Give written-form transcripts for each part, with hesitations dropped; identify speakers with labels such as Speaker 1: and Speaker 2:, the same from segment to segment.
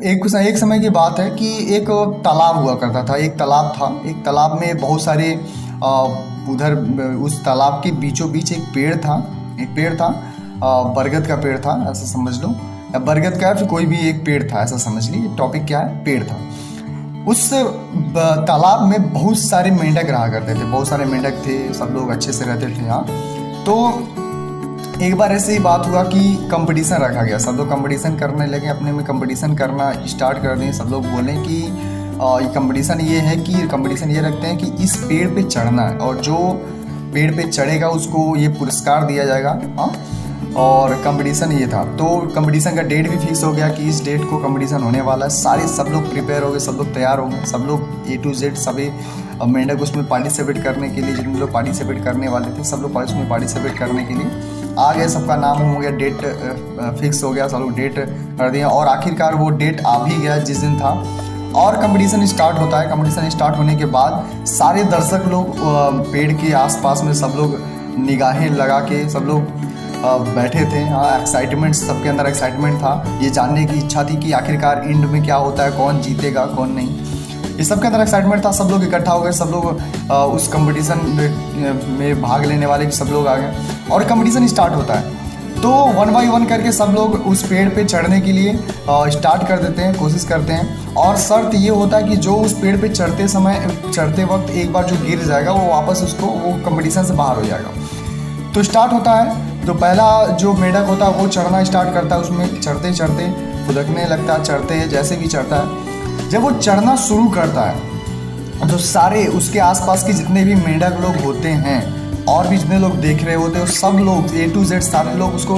Speaker 1: एक समय की बात है कि एक तालाब हुआ करता था। एक तालाब था, एक तालाब में बहुत सारे उधर उस तालाब के बीचों बीच एक पेड़ था। बरगद का पेड़ था, ऐसा समझ लो, या बरगद का, फिर कोई भी एक पेड़ था, ऐसा समझ लीजिए। टॉपिक क्या है, पेड़ था। उस तालाब में बहुत सारे मेंढक रहा करते थे, बहुत सारे मेंढक थे, सब लोग अच्छे से रहते थे यहाँ। तो एक बार ऐसे ही बात हुआ कि कंपटीशन रखा गया, सब लोग कंपटीशन करने लगे, अपने में कंपटीशन करना स्टार्ट कर दें। सब लोग बोले कि कंपटीशन ये रखते हैं कि इस पेड़ पे चढ़ना है, और जो पेड़ पे चढ़ेगा उसको ये पुरस्कार दिया जाएगा। हाँ, और कंपटीशन ये था। तो कंपटीशन का डेट भी फिक्स हो गया कि इस डेट को कंपटीशन होने वाला है। सब लोग प्रिपेयर हो गए, सब लोग तैयार हो गए, सब लोग A to Z सभी मेंढक उसमें पार्टिसिपेट करने के लिए, जिन लोग पार्टिसिपेट करने वाले थे सब लोग उसमें पार्टिसिपेट करने के लिए आ गए। सबका नाम हो गया, डेट फिक्स हो गया, सब लोग डेट कर दिया, और आखिरकार वो डेट आ भी गया जिस दिन था, और कंपटीशन स्टार्ट होता है। कंपटीशन स्टार्ट होने के बाद सारे दर्शक लोग पेड़ के आसपास में सब लोग निगाहें लगा के सब लोग बैठे थे। हाँ, एक्साइटमेंट, सबके अंदर एक्साइटमेंट था, ये जानने की इच्छा थी कि आखिरकार एंड में क्या होता है, कौन जीतेगा कौन नहीं, ये सबके अंदर एक्साइटमेंट था। सब लोग इकट्ठा हो गए, सब लोग उस कंपटीशन में भाग लेने वाले सब लोग आ गए, और कंपटीशन स्टार्ट होता है। तो 1 by 1 करके सब लोग उस पेड़ पे चढ़ने के लिए स्टार्ट कर देते हैं, कोशिश करते हैं। और शर्त ये होता है कि जो उस पेड़ पे चढ़ते वक्त एक बार जो गिर जाएगा वो वापस वो कंपटीशन से बाहर हो जाएगा। तो स्टार्ट होता है, तो पहला जो मेंढक होता है वो चढ़ना स्टार्ट करता है। उसमें चढ़ते चढ़ते फुदकने लगता है, चढ़ते जैसे भी चढ़ता है। जब वो चढ़ना शुरू करता है तो सारे उसके आसपास के जितने भी मेंढक लोग होते हैं और भी जितने लोग देख रहे होते हैं, सब लोग A to Z सारे लोग उसको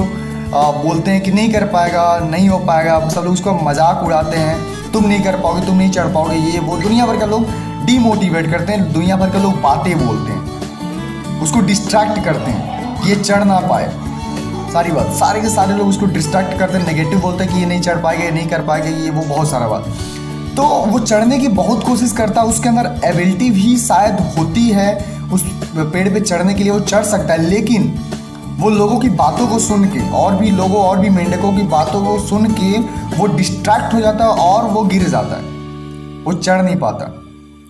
Speaker 1: बोलते हैं कि नहीं कर पाएगा, नहीं हो पाएगा। सब लोग उसको मजाक उड़ाते हैं, तुम नहीं कर पाओगे, तुम नहीं चढ़ पाओगे, ये वो दुनिया भर के लोग डीमोटिवेट करते हैं, दुनिया भर के लोग बातें बोलते हैं, उसको डिस्ट्रैक्ट करते हैं ये चढ़ ना पाए। सारी बात, सारे के सारे लोग उसको डिस्ट्रैक्ट करते हैं, नेगेटिव बोलते हैं कि ये नहीं चढ़ पाएगा, ये नहीं कर पाएगा, ये वो बहुत सारा बात। तो वो चढ़ने की बहुत कोशिश करता है, उसके अंदर एबिलिटी भी शायद होती है उस पेड़ पे चढ़ने के लिए, वो चढ़ सकता है। लेकिन वो लोगों की बातों को सुन के, और भी मेंढकों की बातों को सुन के वो डिस्ट्रैक्ट हो जाता है और वो गिर जाता है, वो चढ़ नहीं पाता।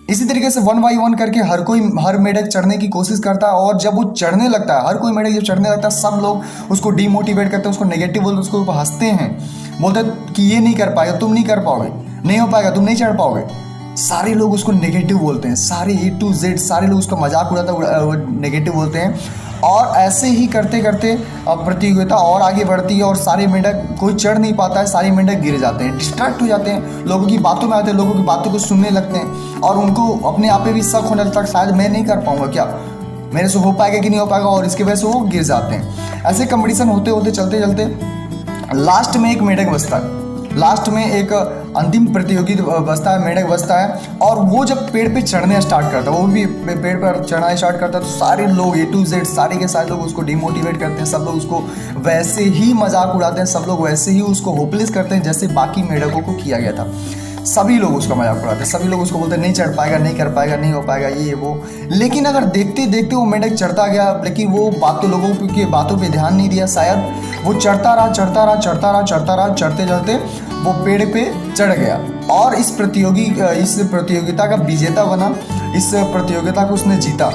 Speaker 1: इसी तरीके से 1 by 1 करके हर मेंढक चढ़ने की कोशिश करता है, और जब वो चढ़ने लगता है, हर कोई मेंढक जब चढ़ने लगता है, सब लोग उसको डीमोटिवेट करते हैं, उसको नेगेटिव बोलते, उसको हंसते हैं, बोलते हैं कि ये नहीं कर पाएगा, तुम नहीं कर पाओगे, नहीं हो पाएगा, तुम नहीं चढ़ पाओगे। सारे लोग उसको नेगेटिव बोलते हैं, सारे A to Z सारे लोग उसका मजाक उड़ाते हैं, नेगेटिव बोलते हैं। और ऐसे ही करते करते प्रतियोगिता और आगे बढ़ती है, और सारे मेंढक, कोई चढ़ नहीं पाता है, सारे मेंढक गिर जाते हैं, डिस्ट्रैक्ट हो जाते हैं, लोगों की बातों में आते हैं, लोगों की बातों को सुनने लगते हैं, और उनको अपने आप पे भी शक होने लगता है, शायद मैं नहीं कर पाऊंगा, क्या मेरे से हो पाएगा कि नहीं हो पाएगा, और इसकी वजह से वो गिर जाते हैं। ऐसे कंपटीशन होते होते चलते चलते लास्ट में एक मेंढक बचता है, लास्ट में एक अंतिम प्रतियोगी बचता है, मेंढक बचता है। और वो जब पेड़ पे चढ़ने स्टार्ट करता है, वो भी पेड़ पर चढ़ना स्टार्ट करता है, तो सारे लोग A to Z सारे के सारे लोग उसको डिमोटिवेट करते हैं, सब लोग उसको वैसे ही मजाक उड़ाते हैं, सब लोग वैसे ही उसको होपलेस करते हैं जैसे बाकी मेंढकों को किया गया था। सभी लोग उसका मजाक उड़ाते हैं, सभी लोग उसको बोलते हैं नहीं चढ़ पाएगा, नहीं कर पाएगा, नहीं हो पाएगा, ये वो। लेकिन अगर देखते देखते वो मेंढक चढ़ता गया, लेकिन वो लोगों की बातों पे ध्यान नहीं दिया, शायद वो चढ़ता रहा, चढ़ते चढ़ते वो पेड़ पे चढ़ गया, और इस प्रतियोगिता का विजेता बना, इस प्रतियोगिता को उसने जीता,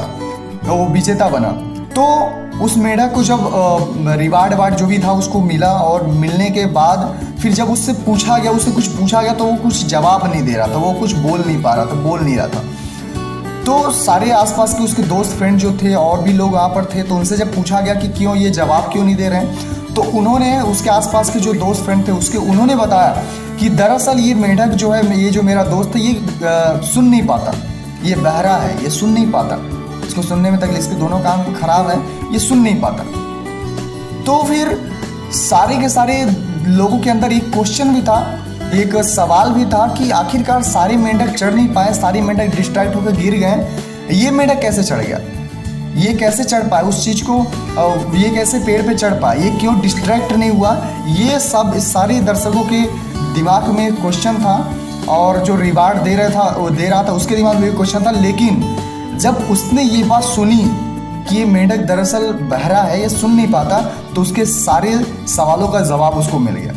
Speaker 1: तो वो विजेता बना। तो उस मेंढक को जब रिवार्ड जो भी था उसको मिला, और मिलने के बाद फिर जब उससे कुछ पूछा गया तो वो कुछ जवाब नहीं दे रहा था, वो कुछ बोल नहीं पा रहा था, बोल नहीं रहा था। तो सारे आसपास के उसके दोस्त फ्रेंड जो थे और भी लोग वहाँ पर थे, तो उनसे जब पूछा गया कि क्यों ये जवाब क्यों नहीं दे रहे हैं, तो उन्होंने, उसके आसपास के जो दोस्त फ्रेंड थे उन्होंने बताया कि दरअसल ये मेंढक जो है, ये जो मेरा दोस्त है, ये सुन नहीं पाता, ये बहरा है, ये सुन नहीं पाता, इसको सुनने में तकलीफ, इसके दोनों कान खराब है, ये सुन नहीं पाता। तो फिर सारे के सारे लोगों के अंदर एक क्वेश्चन भी था, एक सवाल भी था कि आखिरकार सारे मेंढक चढ़ नहीं पाए, सारे मेंढक डिस्ट्रैक्ट होकर गिर गए, ये मेंढक कैसे चढ़ गया, ये कैसे चढ़ पाए उस चीज़ को, ये कैसे पेड़ पे चढ़ पाए, ये क्यों डिस्ट्रैक्ट नहीं हुआ, ये सब सारे दर्शकों के दिमाग में क्वेश्चन था। और जो रिवार्ड दे रहा था उसके दिमाग में क्वेश्चन था। लेकिन जब उसने ये बात सुनी कि ये मेंढक दरअसल बहरा है, ये सुन नहीं पाता, तो उसके सारे सवालों का जवाब उसको मिल गया।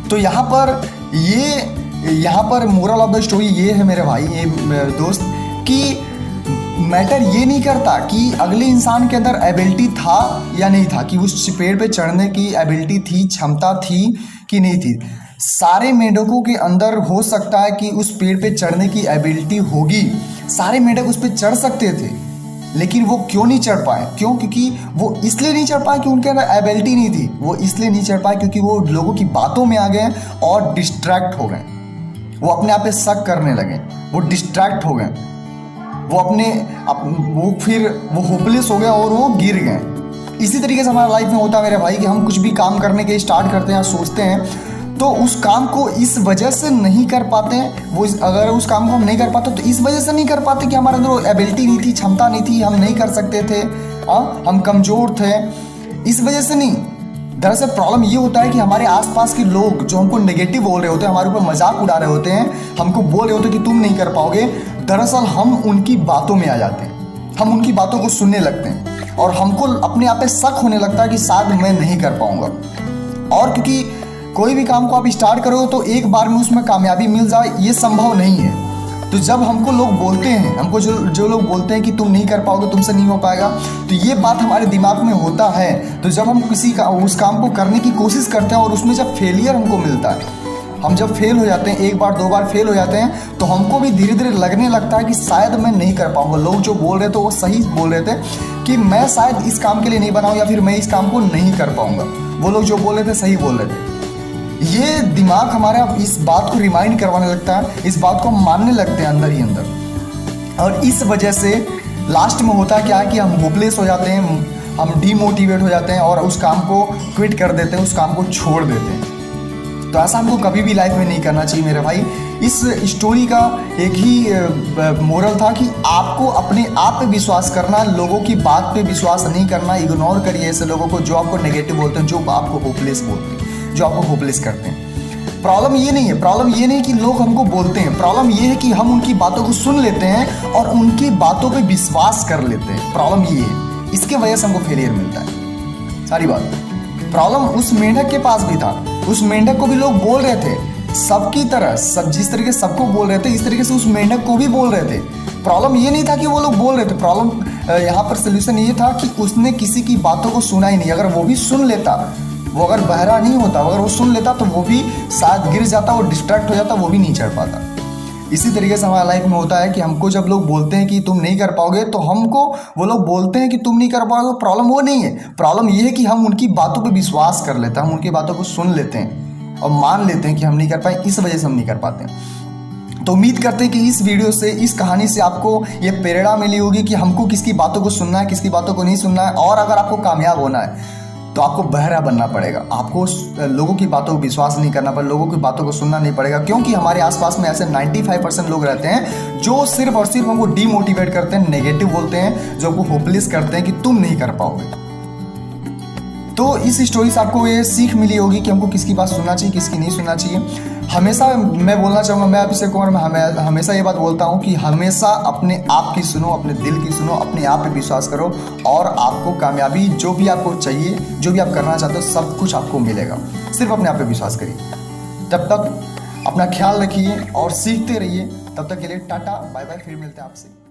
Speaker 1: तो यहाँ पर ये यहाँ पर मोरल ऑफ द स्टोरी ये है मेरे भाई, ये दोस्त, कि मैटर ये नहीं करता कि अगले इंसान के अंदर एबिलिटी था या नहीं था, कि उस पेड़ पे चढ़ने की एबिलिटी थी, क्षमता थी कि नहीं थी। सारे मेंढकों के अंदर हो सकता है कि उस पेड़ पे चढ़ने की एबिलिटी होगी, सारे मेंढक उस पे चढ़ सकते थे, लेकिन वो क्यों नहीं चढ़ पाए? क्यों? क्योंकि वो इसलिए नहीं चढ़ पाए कि उनके अंदर एबिलिटी नहीं थी, वो इसलिए नहीं चढ़ पाए क्योंकि वो लोगों की बातों में आ गए और डिस्ट्रैक्ट हो गए। वो अपने आप पे शक करने लगे, वो डिस्ट्रैक्ट हो गए, वो फिर होपलेस हो गए और वो गिर गए। इसी तरीके से हमारा लाइफ में होता है मेरे भाई कि हम कुछ भी काम करने के स्टार्ट करते हैं, सोचते हैं, तो उस काम को इस वजह से नहीं कर पाते हैं। अगर उस काम को हम नहीं कर पाते तो इस वजह से नहीं कर पाते कि हमारे अंदर एबिलिटी नहीं थी, क्षमता नहीं थी, हम नहीं कर सकते थे, हम कमज़ोर थे, इस वजह से नहीं। दरअसल प्रॉब्लम ये होता है कि हमारे आसपास के लोग जो हमको नेगेटिव बोल रहे होते हैं, हमारे ऊपर मजाक उड़ा रहे होते हैं, हमको बोल रहे होते हैं कि तुम नहीं कर पाओगे, दरअसल हम उनकी बातों में आ जाते हैं, हम उनकी बातों को सुनने लगते हैं और हमको अपने आप पे शक होने लगता है कि शायद मैं नहीं कर पाऊंगा। और क्योंकि कोई भी काम को आप स्टार्ट करो तो एक बार में उसमें कामयाबी मिल जाए ये संभव नहीं है। तो जब हमको लोग बोलते हैं, हमको जो लोग बोलते हैं कि तुम नहीं कर पाओगे, तुमसे नहीं हो पाएगा, तो ये बात हमारे दिमाग में होता है। तो जब हम उस काम को करने की कोशिश करते हैं और उसमें जब फेलियर हमको मिलता है, हम जब फेल हो जाते हैं, एक बार दो बार फेल हो जाते हैं, तो हमको भी धीरे धीरे लगने लगता है कि शायद मैं नहीं कर पाऊंगा। लोग जो बोल रहे थे वो सही बोल रहे थे कि मैं शायद इस काम के लिए नहीं बनाऊँ या फिर मैं इस काम को नहीं कर पाऊंगा। वो लोग जो बोल रहे थे सही बोल रहे थे। ये दिमाग हमारा इस बात को रिमाइंड करवाने लगता है, इस बात को मानने लगते हैं अंदर ही अंदर। और इस वजह से लास्ट में होता क्या है कि हम होपलेस हो जाते हैं, हम डीमोटिवेट हो जाते हैं और उस काम को क्विट कर देते हैं, उस काम को छोड़ देते हैं। तो ऐसा हमको कभी भी लाइफ में नहीं करना चाहिए मेरे भाई। इस स्टोरी का एक ही मोरल था कि आपको अपने आप पे विश्वास करना, लोगों की बात पे विश्वास नहीं करना। इग्नोर करिए ऐसे लोगों को जो आपको नेगेटिव बोलते हैं, जो आपको होपलेस बोलते हैं, जो आपको होपलेस करते हैं। प्रॉब्लम ये नहीं है, प्रॉब्लम ये नहीं कि लोग हमको बोलते हैं, प्रॉब्लम ये है कि हम उनकी बातों को सुन लेते हैं और उनकी बातों पे विश्वास कर लेते हैं। प्रॉब्लम ये है, इसके वजह से हमको फेलियर मिलता है। सारी बात प्रॉब्लम उस मेंढक के पास भी था। उस मेंढक को भी लोग बोल रहे थे, सबकी तरह, सब जिस तरीके से सबको बोल रहे थे, इस तरीके से उस मेंढक को भी बोल रहे थे। प्रॉब्लम ये नहीं था कि वो लोग बोल रहे थे, प्रॉब्लम यहाँ पर सोल्यूशन ये था कि उसने किसी की बातों को सुना ही नहीं। अगर वो भी सुन लेता, वो अगर बहरा नहीं होता, अगर वो सुन लेता तो वो भी शायद गिर जाता, वो डिस्ट्रैक्ट हो जाता, वो भी नहीं चढ़ पाता। इसी तरीके से हमारा लाइफ में होता है कि हमको जब लोग बोलते हैं कि तुम नहीं कर पाओगे, तो हमको वो लोग बोलते हैं कि तुम नहीं कर पाओगे। प्रॉब्लम वो नहीं है, प्रॉब्लम ये है कि हम उनकी बातों पे विश्वास कर लेते हैं, हम उनकी बातों को सुन लेते हैं और मान लेते हैं कि हम नहीं कर पाए, इस वजह से हम नहीं कर पाते हैं। तो उम्मीद करते हैं कि इस वीडियो से, इस कहानी से आपको ये प्रेरणा मिली होगी कि हमको किसकी बातों को सुनना है, किसकी बातों को नहीं सुनना है। और अगर आपको कामयाब होना है तो आपको बहरा बनना पड़ेगा, आपको लोगों की बातों को विश्वास नहीं करना पड़ेगा, लोगों की बातों को सुनना नहीं पड़ेगा। क्योंकि हमारे आसपास में ऐसे 95% लोग रहते हैं जो सिर्फ और सिर्फ हमको डीमोटिवेट करते हैं, नेगेटिव बोलते हैं, जो हमको होपलेस करते हैं कि तुम नहीं कर पाओगे। तो इस स्टोरी से आपको ये सीख मिली होगी कि हमको किसकी बात सुनना चाहिए, किसकी नहीं सुनना चाहिए। हमेशा मैं बोलना चाहूँगा, मैं अभिषेक कुमार, मैं हमेशा ये बात बोलता हूँ कि हमेशा अपने आप की सुनो, अपने दिल की सुनो, अपने आप पे विश्वास करो और आपको कामयाबी, जो भी आपको चाहिए, जो भी आप करना चाहते हो, सब कुछ आपको मिलेगा। सिर्फ अपने आप पे विश्वास करिए। तब तक अपना ख्याल रखिए और सीखते रहिए। तब तक के लिए टाटा बाय बाय, फिर मिलते हैं आपसे।